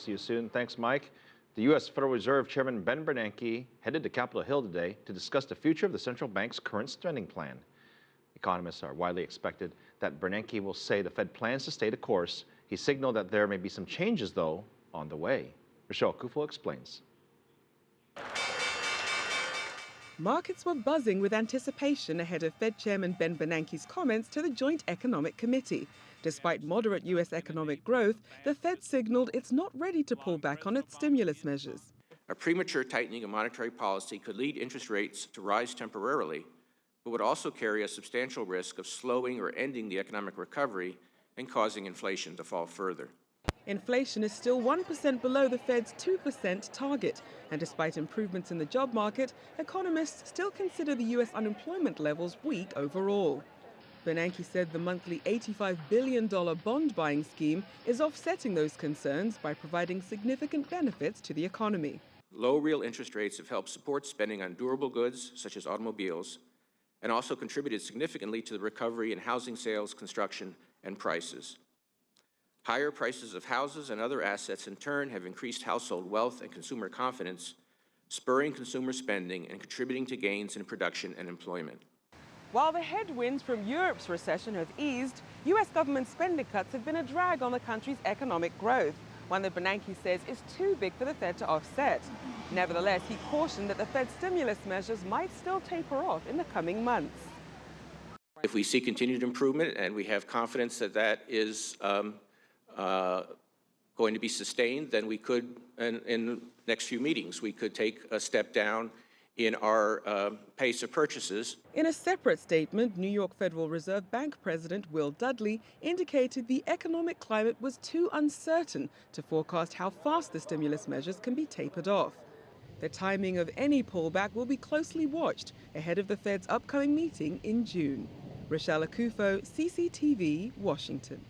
See you soon. Thanks, Mike. The U.S. Federal Reserve Chairman Ben Bernanke headed to Capitol Hill today to discuss the future of the central bank's current spending plan. Economists are widely expected that Bernanke will say the Fed plans to stay the course. He signaled that there may be some changes, though, on the way. Rachelle Akuffo explains. Markets were buzzing with anticipation ahead of Fed Chairman Ben Bernanke's comments to the Joint Economic Committee. Despite moderate U.S. economic growth, the Fed signaled it's not ready to pull back on its stimulus measures. A premature tightening of monetary policy could lead interest rates to rise temporarily, but would also carry a substantial risk of slowing or ending the economic recovery and causing inflation to fall further. Inflation is still 1% below the Fed's 2% target. And despite improvements in the job market, economists still consider the U.S. unemployment levels weak overall. Bernanke said the monthly $85 billion bond buying scheme is offsetting those concerns by providing significant benefits to the economy. Low real interest rates have helped support spending on durable goods, such as automobiles, and also contributed significantly to the recovery in housing sales, construction, and prices. Higher prices of houses and other assets in turn have increased household wealth and consumer confidence, spurring consumer spending and contributing to gains in production and employment. While the headwinds from Europe's recession have eased, U.S. government spending cuts have been a drag on the country's economic growth, one that Bernanke says is too big for the Fed to offset. Nevertheless, he cautioned that the Fed's stimulus measures might still taper off in the coming months. If we see continued improvement and we have confidence that that is going to be sustained, then we could, in the next few meetings, we could take a step down in our pace of purchases. In a separate statement, New York Federal Reserve Bank President Will Dudley indicated the economic climate was too uncertain to forecast how fast the stimulus measures can be tapered off. The timing of any pullback will be closely watched ahead of the Fed's upcoming meeting in June. Rachelle Akuffo, CCTV, Washington.